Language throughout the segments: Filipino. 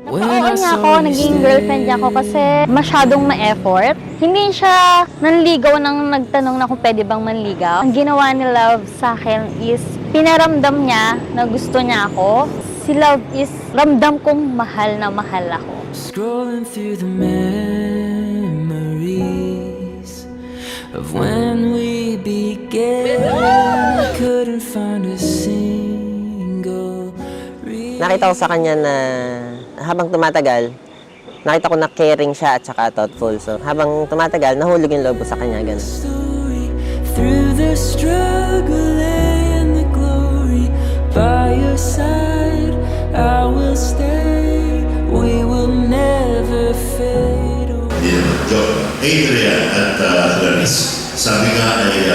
Oo niya ako, naging girlfriend niya ako kasi masyadong ma-effort. Hindi siya nanligaw nang nagtanong na kung pwede bang manligaw. Ang ginawa ni Love sa akin is pinaramdam niya na gusto niya ako. Si Love is ramdam kong mahal na mahal ako. Scrolling through the memories of when we began. Couldn't find a single reason. Nakita ko sa kanya na habang tumatagal, nakita ko na caring siya at saka thoughtful. So habang tumatagal, nahulog yung loob ko sa kanya. Ganun. Through the struggle and the glory, by your side I will stay. We will never fade away. Adrian at Clarice, sabi nga ay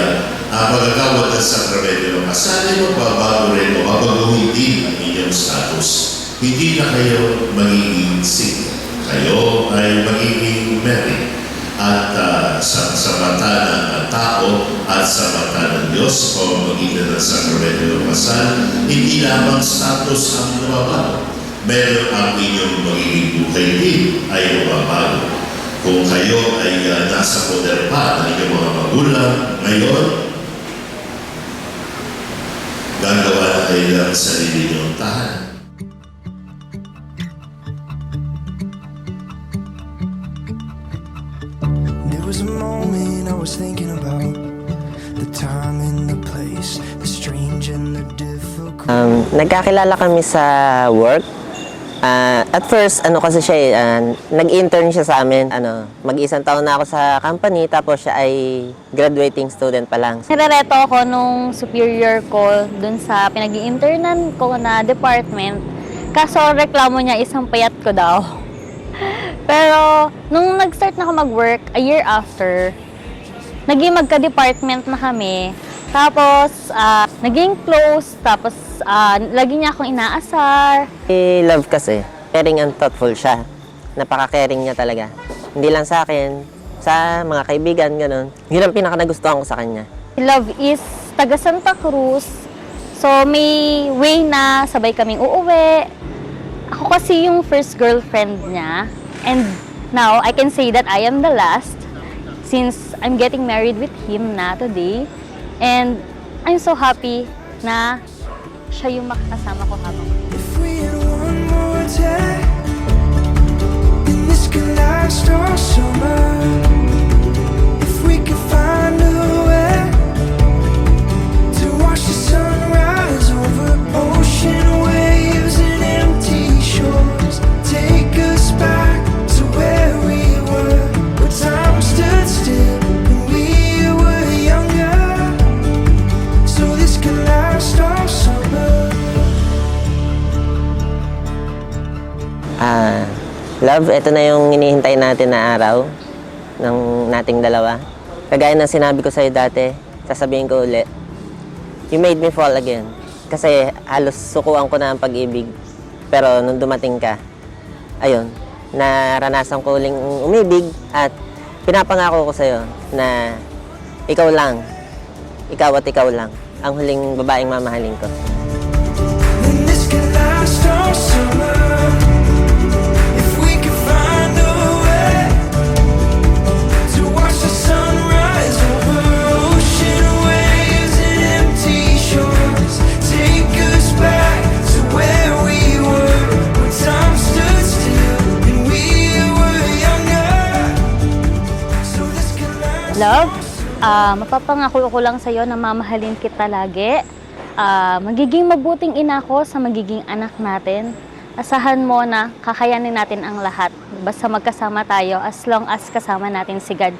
pagkakawat at sakramento ng kasal ay magbabago rin o babaguhin din ang inyong status. Hindi na kayo magiging single. Kayo ay magiging married. At sa mata ng tao at sa mata ng Diyos o magitan ng sakramento ng kasal, hindi lamang status ang nababago. Meron ang inyong magiging buhay din ay mababago. Kung kayo ay nasa poder pa ng inyong mga magulang ngayon, gagawa na kayo ng sarili niyong tahanan. There was a moment I was thinking about the time and the place, the strange and the difficult. Nagkakilala kami sa work. At first, kasi siya nag-intern siya sa amin. Mag-isang taon na ako sa company, tapos siya ay graduating student pa lang. Nirereto ako nung superior ko dun sa pinag-i-internan ko na department. Kaso reklamo niya isang payat ko daw. Pero nung nag-start na ako mag-work a year after, naging magka-department na kami. Tapos, naging close. Tapos, lagi niya akong inaasar. Si Love kasi, caring and thoughtful siya. Napaka-caring niya talaga. Hindi lang sa akin, sa mga kaibigan, gano'n. Yun ang pinaka-nagustuhan ko sa kanya. Si Love is taga Santa Cruz. So, may way na sabay kaming uuwi. Ako kasi yung first girlfriend niya. And now, I can say that I am the last since I'm getting married with him na today. And I'm so happy na siya yung makakasama ko habang. If we had one more day, then this could last all summer. If we could find a way to watch the sunrise over ocean waves and empty shores, take us back to where we were, where time stood still and we were younger. So this could last all summer. Love, ito na yung hinihintay natin na araw ng nating dalawa. Kagaya ng sinabi ko sa'yo dati, sasabihin ko ulit, you made me fall again. Kasi halos sukuan ko na ang pag-ibig. Pero nung dumating ka, ayun, naranasan ko uling umibig at pinapangako ko sa'yo na ikaw lang, ikaw at ikaw lang, ang huling babaeng mamahalin ko. And this could last all summer. If we could find a way to watch the sunrise over ocean waves and empty shores, take us back to where we were, when time stood still and we were younger. So this could last. Love, mapapangako ko lang sa'yo na mamahalin kita lagi. Magiging mabuting ina ko sa magiging anak natin. Asahan mo na kakayanin natin ang lahat. Basta magkasama tayo as long as kasama natin si God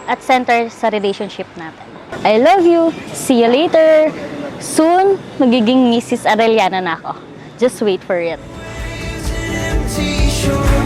at center sa relationship natin. I love you. See you later. Soon, magiging Mrs. Arellana na ako. Just wait for it. Empty shore.